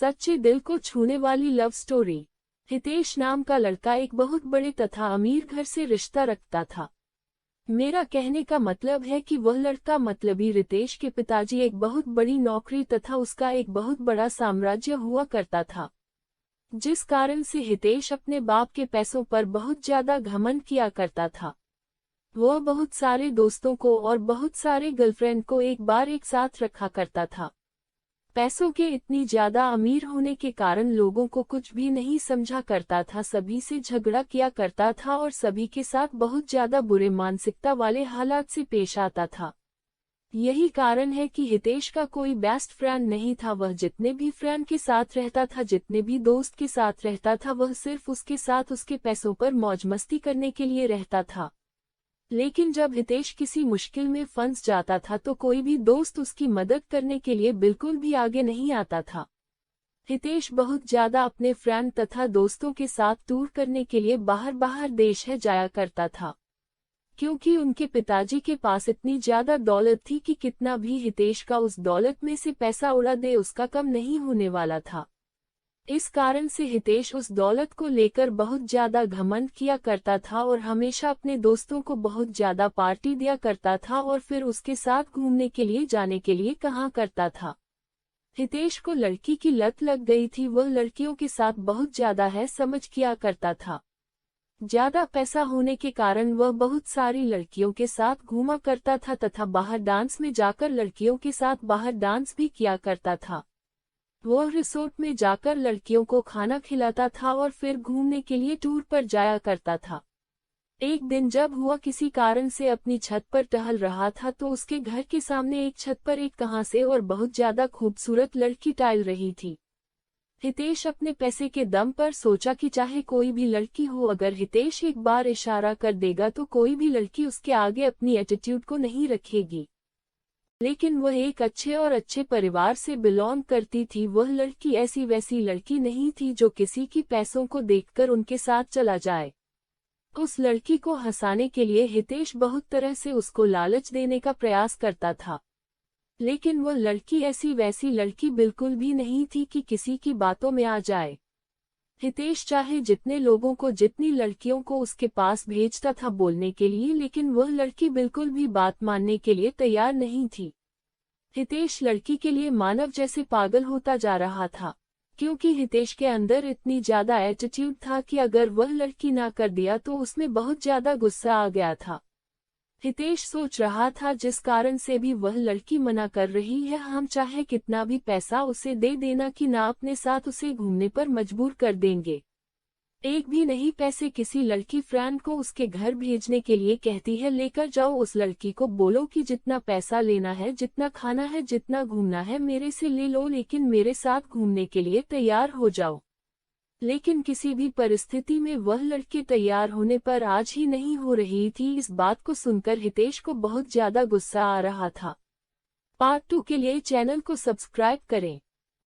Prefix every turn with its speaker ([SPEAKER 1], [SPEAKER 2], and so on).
[SPEAKER 1] सच्चे दिल को छूने वाली लव स्टोरी। हितेश नाम का लड़का एक बहुत बड़े तथा अमीर घर से रिश्ता रखता था। मेरा कहने का मतलब है कि वह लड़का मतलबी रितेश के पिताजी एक बहुत बड़ी नौकरी तथा उसका एक बहुत बड़ा साम्राज्य हुआ करता था, जिस कारण से हितेश अपने बाप के पैसों पर बहुत ज्यादा घमंड किया करता था। वह बहुत सारे दोस्तों को और बहुत सारे गर्लफ्रेंड को एक बार एक साथ रखा करता था। पैसों के इतनी ज्यादा अमीर होने के कारण लोगों को कुछ भी नहीं समझा करता था, सभी से झगड़ा किया करता था और सभी के साथ बहुत ज्यादा बुरे मानसिकता वाले हालात से पेश आता था। यही कारण है कि हितेश का कोई बेस्ट फ्रेंड नहीं था। वह जितने भी फ्रेंड के साथ रहता था, जितने भी दोस्त के साथ रहता था, वह सिर्फ उसके साथ उसके पैसों पर मौज मस्ती करने के लिए रहता था। लेकिन जब हितेश किसी मुश्किल में फंस जाता था तो कोई भी दोस्त उसकी मदद करने के लिए बिल्कुल भी आगे नहीं आता था। हितेश बहुत ज्यादा अपने फ्रेंड तथा दोस्तों के साथ टूर करने के लिए बाहर देश जाया करता था, क्योंकि उनके पिताजी के पास इतनी ज्यादा दौलत थी कि कितना भी हितेश का उस दौलत में से पैसा उड़ा दे उसका कम नहीं होने वाला था। इस कारण से हितेश उस दौलत को लेकर बहुत ज्यादा घमंड किया करता था और हमेशा अपने दोस्तों को बहुत ज्यादा पार्टी दिया करता था और फिर उसके साथ घूमने के लिए जाने के लिए कहा करता था। हितेश को लड़की की लत लग गई थी। वह लड़कियों के साथ बहुत ज्यादा समझ किया करता था। ज्यादा पैसा होने के कारण वह बहुत सारी लड़कियों के साथ घूमा करता था तथा बाहर डांस में जाकर लड़कियों के साथ बाहर डांस भी किया करता था। वह रिसोर्ट में जाकर लड़कियों को खाना खिलाता था और फिर घूमने के लिए टूर पर जाया करता था। एक दिन जब हुआ किसी कारण से अपनी छत पर टहल रहा था तो उसके घर के सामने एक छत पर एक कहां से और बहुत ज्यादा खूबसूरत लड़की टहल रही थी। हितेश अपने पैसे के दम पर सोचा कि चाहे कोई भी लड़की हो, अगर हितेश एक बार इशारा कर देगा तो कोई भी लड़की उसके आगे अपनी एटीट्यूड को नहीं रखेगी। लेकिन वह एक अच्छे परिवार से बिलोंग करती थी। वह लड़की ऐसी वैसी लड़की नहीं थी जो किसी की पैसों को देखकर उनके साथ चला जाए। उस लड़की को हंसाने के लिए हितेश बहुत तरह से उसको लालच देने का प्रयास करता था, लेकिन वह लड़की ऐसी वैसी लड़की बिल्कुल भी नहीं थी कि किसी की बातों में आ जाए। हितेश चाहे जितने लोगों को, जितनी लड़कियों को उसके पास भेजता था बोलने के लिए, लेकिन वह लड़की बिल्कुल भी बात मानने के लिए तैयार नहीं थी। हितेश लड़की के लिए मानव जैसे पागल होता जा रहा था, क्योंकि हितेश के अंदर इतनी ज्यादा एटीट्यूड था कि अगर वह लड़की ना कर दिया तो उसमें बहुत ज्यादा गुस्सा आ गया था। हितेश सोच रहा था जिस कारण से भी वह लड़की मना कर रही है, हम चाहे कितना भी पैसा उसे दे देना कि ना अपने साथ उसे घूमने पर मजबूर कर देंगे। एक भी नहीं पैसे किसी लड़की फ्रेंड को उसके घर भेजने के लिए कहती है, लेकर जाओ उस लड़की को, बोलो कि जितना पैसा लेना है, जितना खाना है, जितना घूमना है मेरे से ले लो, लेकिन मेरे साथ घूमने के लिए तैयार हो जाओ। लेकिन किसी भी परिस्थिति में वह लड़की तैयार होने पर आज ही नहीं हो रही थी। इस बात को सुनकर हितेश को बहुत ज्यादा गुस्सा आ रहा था। पार्ट 2 के लिए चैनल को सब्सक्राइब करें।